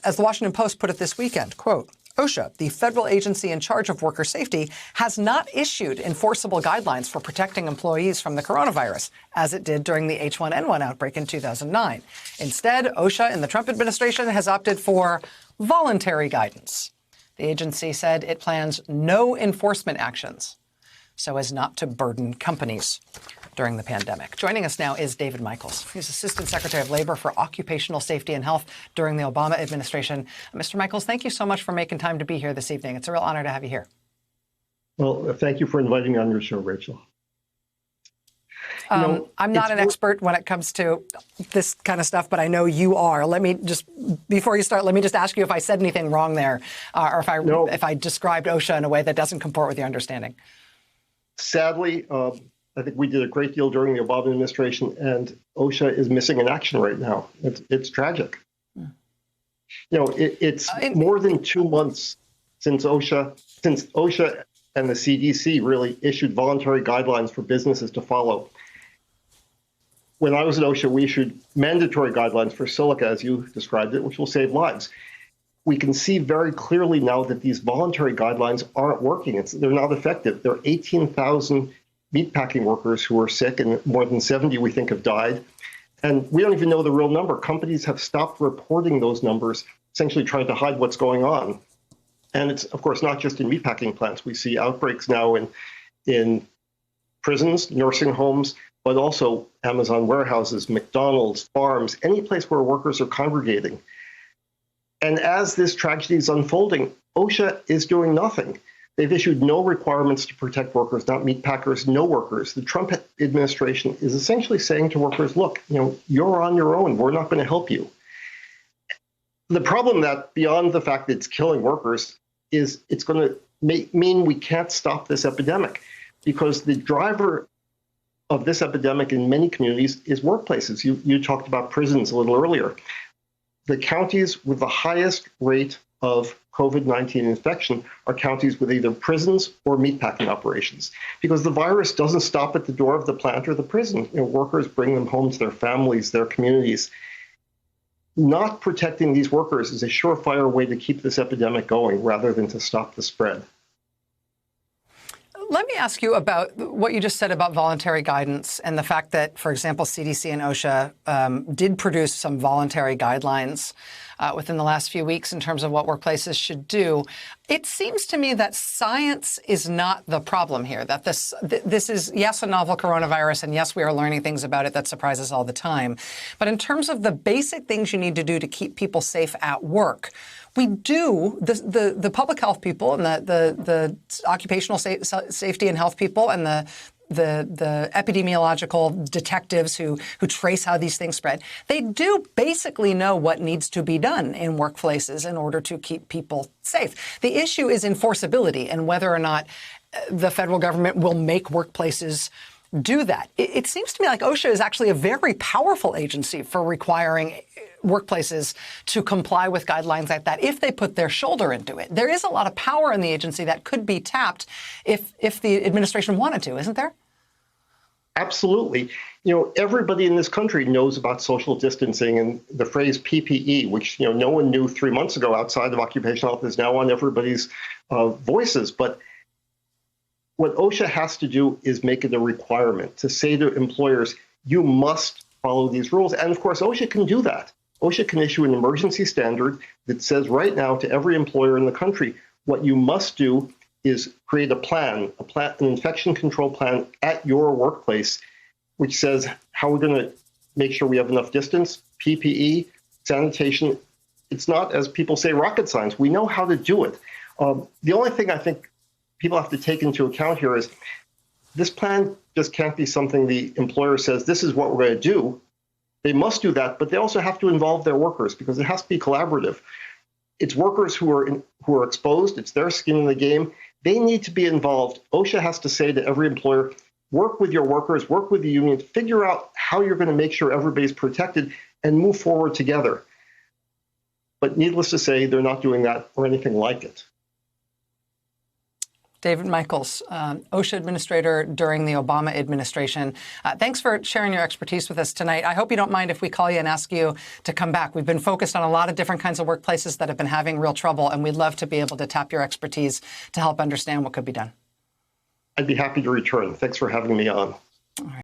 as the Washington Post put it this weekend, quote, OSHA, the federal agency in charge of worker safety, has not issued enforceable guidelines for protecting employees from the coronavirus, as it did during the H1N1 outbreak in 2009. Instead, OSHA in the Trump administration has opted for voluntary guidance. The agency said it plans no enforcement actions so as not to burden companies during the pandemic. Joining us now is David Michaels. He's Assistant Secretary of Labor for Occupational Safety and Health during the Obama administration. Mr. Michaels, thank you so much for making time to be here this evening. It's a real honor to have you here. Well, thank you for inviting me on your show, Rachel. I'm not an expert when it comes to this kind of stuff, but I know you are. Let me just, before you start, let me just ask you if I said anything wrong there, or if I described OSHA in a way that doesn't comport with your understanding. Sadly, I think we did a great deal during the Obama administration, and OSHA is missing in action right now. It's tragic. It's more than 2 months since OSHA and the CDC really issued voluntary guidelines for businesses to follow. When I was at OSHA, we issued mandatory guidelines for silica, as you described it, which will save lives. We can see very clearly now that these voluntary guidelines aren't working. They're not effective. There are 18,000 meatpacking workers who are sick, and more than 70 we think have died. And we don't even know the real number. Companies have stopped reporting those numbers, essentially trying to hide what's going on. And it's, of course, not just in meatpacking plants. We see outbreaks now in prisons, nursing homes, but also Amazon warehouses, McDonald's, farms, any place where workers are congregating. And as this tragedy is unfolding, OSHA is doing nothing. They've issued no requirements to protect workers, not meatpackers, no workers. The Trump administration is essentially saying to workers, look, you're on your own. We're not going to help you. The problem that, beyond the fact that it's killing workers, is it's going to mean we can't stop this epidemic, because the driver of this epidemic in many communities is workplaces. You talked about prisons a little earlier. The counties with the highest rate of COVID-19 infection are counties with either prisons or meatpacking operations, because the virus doesn't stop at the door of the plant or the prison. Workers bring them home to their families, their communities. Not protecting these workers is a surefire way to keep this epidemic going rather than to stop the spread. Let me ask you about what you just said about voluntary guidance and the fact that, for example, CDC and OSHA did produce some voluntary guidelines within the last few weeks in terms of what workplaces should do. It seems to me that science is not the problem here, that this is, yes, a novel coronavirus, and yes, we are learning things about it that surprise us all the time. But in terms of the basic things you need to do to keep people safe at work, we do, the public health people and the occupational safety and health people and the epidemiological detectives who trace how these things spread, they do basically know what needs to be done in workplaces in order to keep people safe. The issue is enforceability and whether or not the federal government will make workplaces do that. It seems to me like OSHA is actually a very powerful agency for requiring workplaces to comply with guidelines like that if they put their shoulder into it. There is a lot of power in the agency that could be tapped if the administration wanted to, isn't there? Absolutely. Everybody in this country knows about social distancing, and the phrase PPE, which no one knew 3 months ago outside of occupational health, is now on everybody's voices. But what OSHA has to do is make it a requirement to say to employers, you must follow these rules. And of course, OSHA can do that. OSHA can issue an emergency standard that says right now to every employer in the country, what you must do is create an infection control plan at your workplace, which says how we're going to make sure we have enough distance, PPE, sanitation. It's not, as people say, rocket science. We know how to do it. The only thing I think people have to take into account here is this plan just can't be something the employer says, this is what we're going to do. They must do that, but they also have to involve their workers because it has to be collaborative. It's workers who are exposed. It's their skin in the game. They need to be involved. OSHA has to say to every employer, work with your workers, work with the union, figure out how you're going to make sure everybody's protected and move forward together. But needless to say, they're not doing that or anything like it. David Michaels, OSHA administrator during the Obama administration. Thanks for sharing your expertise with us tonight. I hope you don't mind if we call you and ask you to come back. We've been focused on a lot of different kinds of workplaces that have been having real trouble, and we'd love to be able to tap your expertise to help understand what could be done. I'd be happy to return. Thanks for having me on. All right.